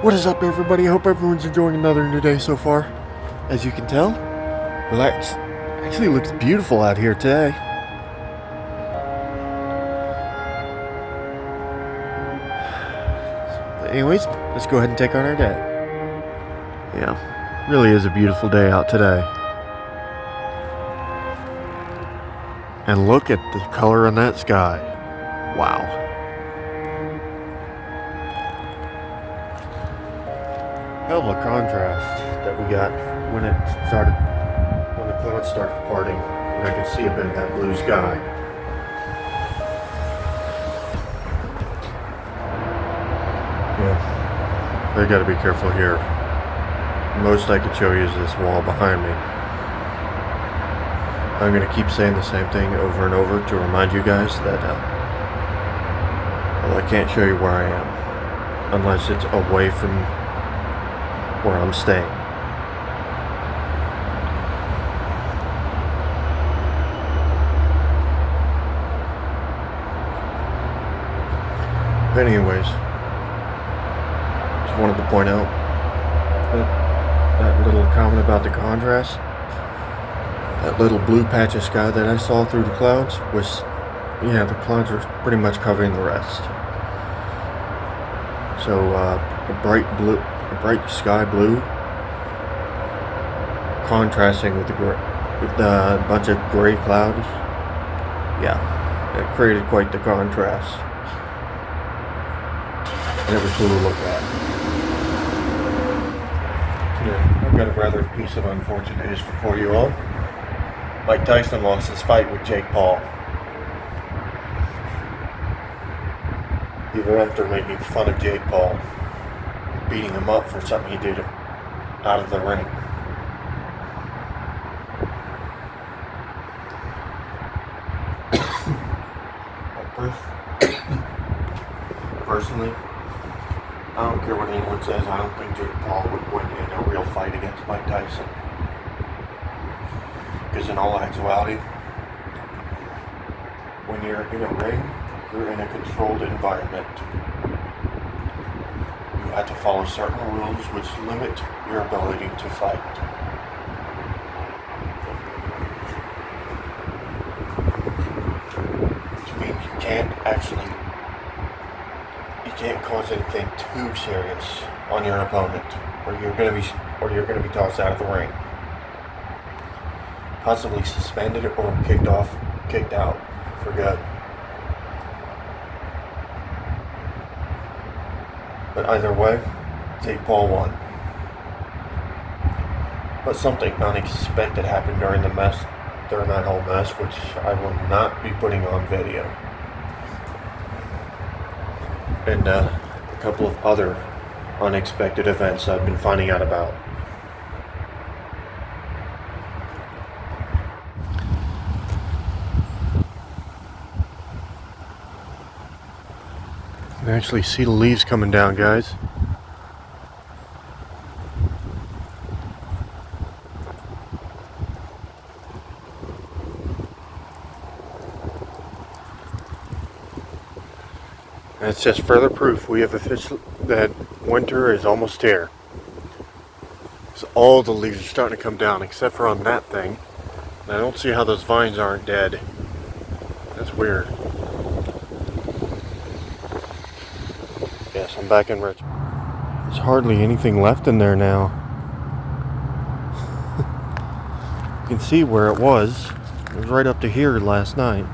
What is up, everybody? I hope everyone's enjoying another new day so far. As you can tell, relax. Actually looks beautiful out here today. But anyways, let's go ahead and take on our day. Yeah, really is a beautiful day out today. And look at the color on that sky. Wow. Hell of a contrast that we got when the clouds started parting, and I could see a bit of that blue sky. Yeah, I gotta be careful here. Most I could show you is this wall behind me. I'm gonna keep saying the same thing over and over to remind you guys that well, I can't show you where I am unless it's away from where I'm staying. But anyways, just wanted to point out that little comment about the contrast. That little blue patch of sky that I saw through the clouds was, yeah, the clouds are pretty much covering the rest. So a bright sky blue contrasting with the bunch of gray clouds. Yeah, it created quite the contrast. And it was cool to look at. Yeah, I've got a rather piece of unfortunate news for you all. Mike Tyson lost his fight with Jake Paul. Even after making fun of Jake Paul, beating him up for something he did out of the ring. Personally, I don't care what anyone says, I don't think Jake Paul would win in a real fight against Mike Tyson. Because in all actuality, when you're in a ring, you're in a controlled environment. You have to follow certain rules which limit your ability to fight. Which means you can't cause anything too serious on your opponent, or you're gonna be tossed out of the ring. Possibly suspended or kicked out for good. But either way, Jake Paul won. But something unexpected happened during that whole mess, which I will not be putting on video. And a couple of other unexpected events I've been finding out about. You can actually see the leaves coming down, guys. And it's just further proof that winter is almost here. So all the leaves are starting to come down, except for on that thing. And I don't see how those vines aren't dead. That's weird. Yes, I'm back in Richmond. There's hardly anything left in there now. You can see where it was. It was right up to here last night.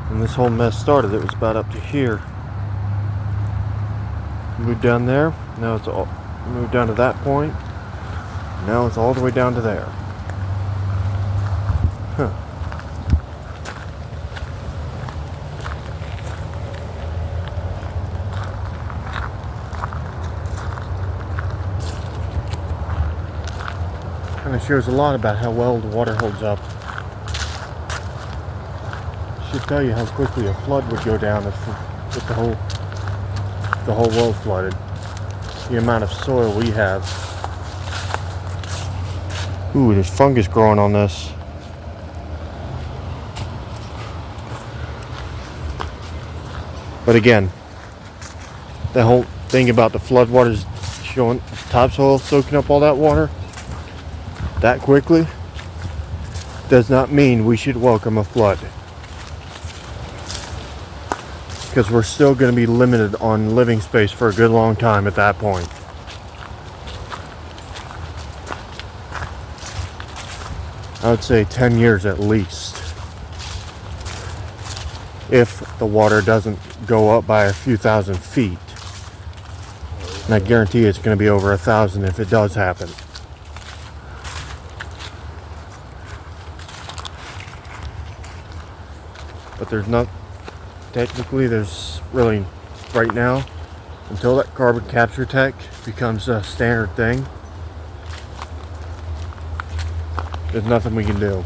When this whole mess started, it was about up to here. Moved down there. Now it's all moved down to that point. Now it's all the way down to there. Huh. Kind of shows a lot about how well the water holds up. Should tell you how quickly a flood would go down if the whole world flooded. The amount of soil we have. Ooh, there's fungus growing on this. But again, the thing about the floodwaters showing topsoil soaking up all that water that quickly does not mean we should welcome a flood. Because we're still going to be limited on living space for a good long time at that point. I would say 10 years at least. If the water doesn't go up by a few thousand feet. And I guarantee it's going to be over 1,000 if it does happen. But there's not, technically there's really, right now, until that carbon capture tech becomes a standard thing, there's nothing we can do.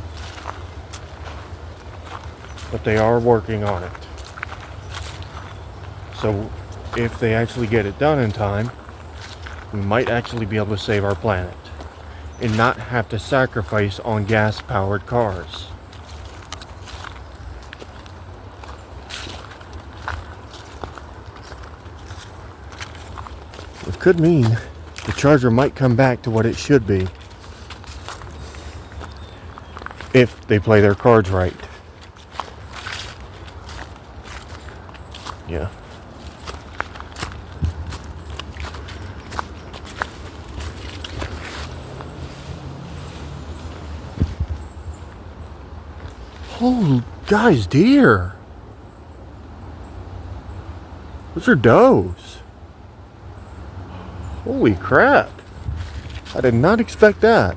But they are working on it. So if they actually get it done in time, we might actually be able to save our planet and not have to sacrifice on gas-powered cars. It could mean the charger might come back to what it should be if they play their cards right. Yeah. Oh, guys, deer. Those are does. Holy crap. I did not expect that.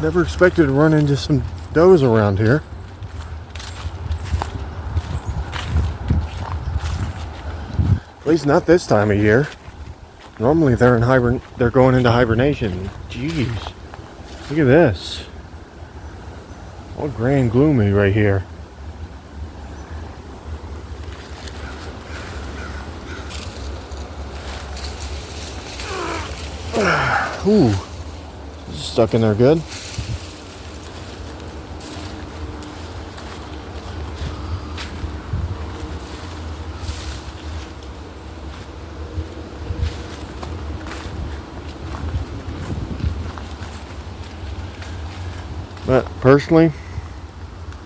Never expected to run into some does around here. At least not this time of year. Normally they're going into hibernation. Jeez. Look at this. All gray and gloomy right here. Ooh. This is stuck in there good. But personally,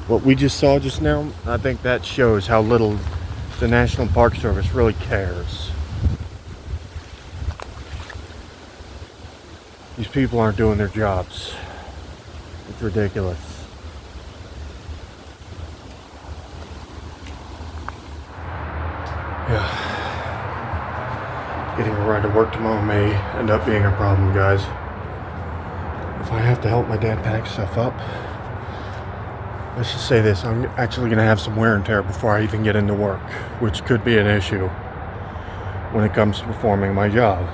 what we just saw just now, I think that shows how little the National Park Service really cares. These people aren't doing their jobs. It's ridiculous. Yeah. Getting a ride to work tomorrow may end up being a problem, guys. If I have to help my dad pack stuff up, let's just say this, I'm actually going to have some wear and tear before I even get into work, which could be an issue when it comes to performing my job.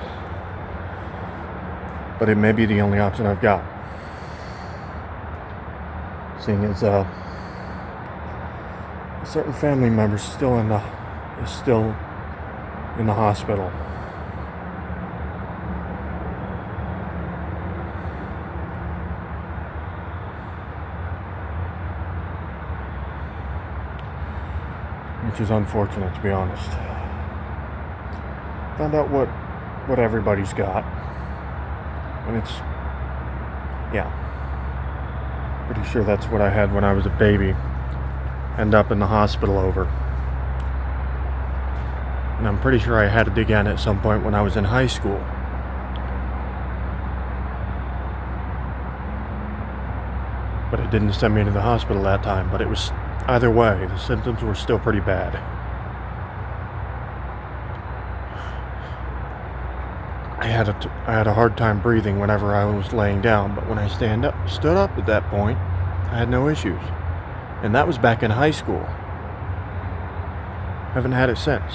But it may be the only option I've got. Seeing as a certain family member is still in the hospital. Which is unfortunate, to be honest. Found out what everybody's got. And it's, yeah. Pretty sure that's what I had when I was a baby. End up in the hospital over. And I'm pretty sure I had it again at some point when I was in high school. But it didn't send me to the hospital that time. But it was, either way, the symptoms were still pretty bad. I had a hard time breathing whenever I was laying down, but when I stood up at that point, I had no issues. And that was back in high school. Haven't had it since.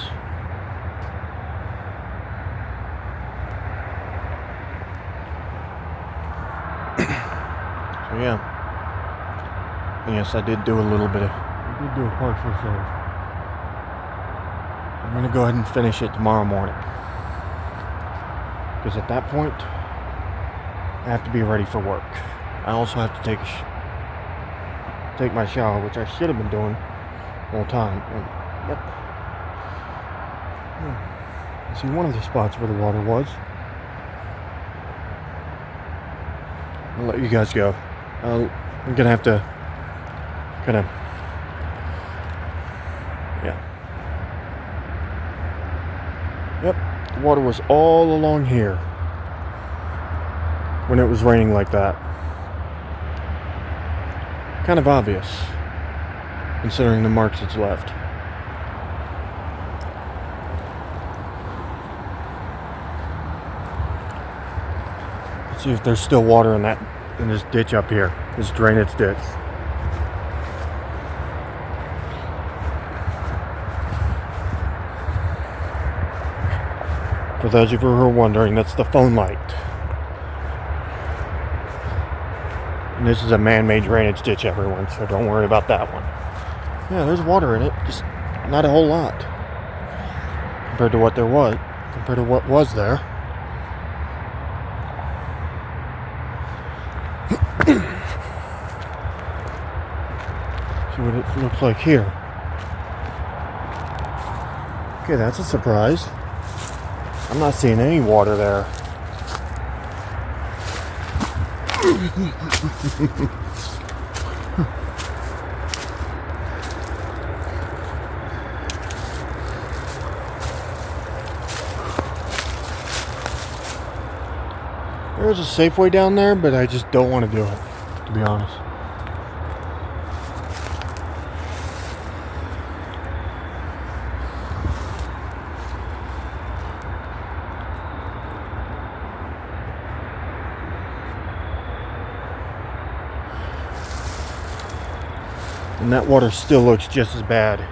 So yeah. And yes, I did do a partial save. I'm gonna go ahead and finish it tomorrow morning. Because at that point, I have to be ready for work. I also have to take my shower, which I should have been doing the whole time. And yep. See, one of the spots where the water was. I'll let you guys go. I'm gonna have to kind of, yeah. Yep, the water was all along here when it was raining like that. Kind of obvious, considering the marks it's left. Let's see if there's still water in this ditch up here, this drainage ditch. For those of you who are wondering, that's the phone light. And this is a man-made drainage ditch, everyone, so don't worry about that one. Yeah, there's water in it, just not a whole lot compared to what was there. See what it looks like here. Okay, that's a surprise. I'm not seeing any water there. There's a Safeway down there, but I just don't want to do it, to be honest. And that water still looks just as bad.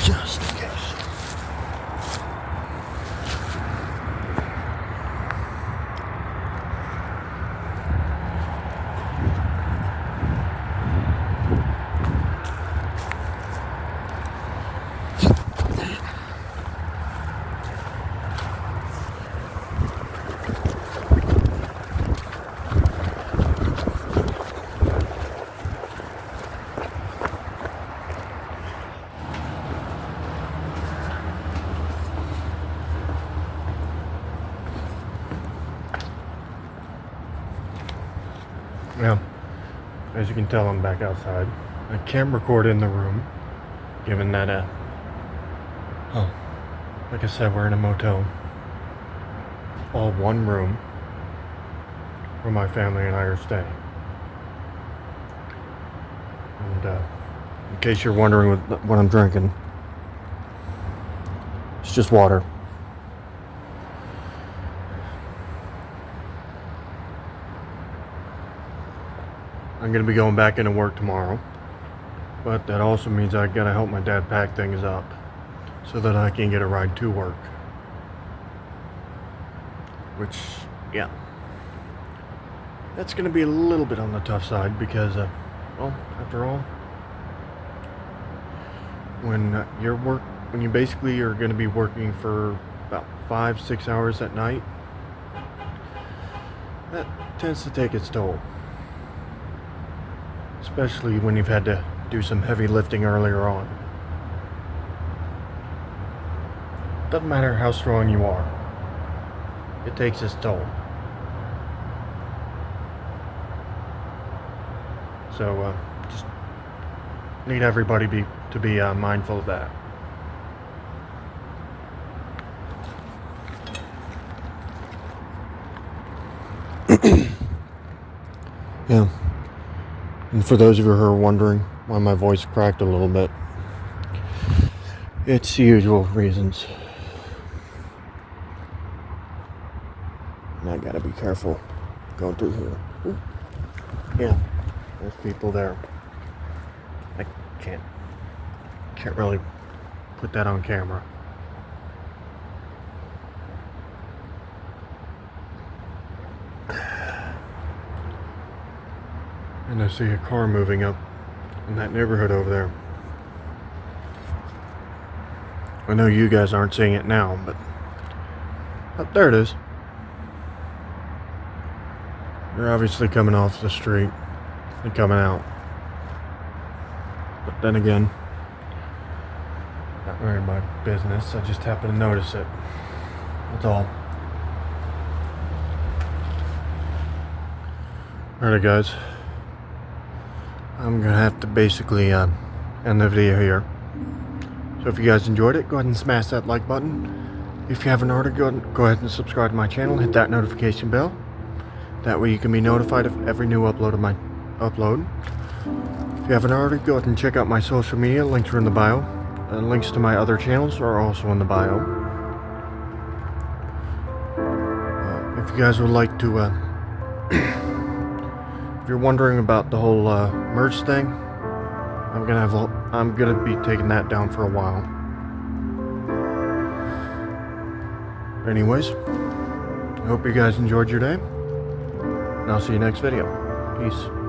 Just in case. Yeah, as you can tell, I'm back outside. I can't record in the room, given that, like I said, we're in a motel. All one room where my family and I are staying. And, in case you're wondering what I'm drinking, it's just water. I'm going to be going back into work tomorrow, but that also means I got to help my dad pack things up so that I can get a ride to work. Which, yeah, that's going to be a little bit on the tough side because, well, after all, when you basically are going to be working for about 5-6 hours at night, that tends to take its toll. Especially when you've had to do some heavy lifting earlier on. Doesn't matter how strong you are, it takes its toll. So just need everybody to be mindful of that. Yeah. And for those of you who are wondering why my voice cracked a little bit, it's the usual reasons. And I gotta be careful going through here. Ooh. Yeah. There's people there. I can't really put that on camera. And I see a car moving up in that neighborhood over there. I know you guys aren't seeing it now, but there it is. They're obviously coming off the street and coming out. But then again, not really my business. I just happened to notice it. That's all. Alright guys, I'm gonna have to basically end the video here. So if you guys enjoyed it, go ahead and smash that like button. If you haven't already, go ahead and subscribe to my channel. Hit that notification bell. That way you can be notified of every new upload of my upload. If you haven't already, go ahead and check out my social media. Links are in the bio. Links to my other channels are also in the bio. If you guys would like to, if you're wondering about the whole merch thing, I'm gonna be taking that down for a while. Anyways, I hope you guys enjoyed your day, and I'll see you next video. Peace.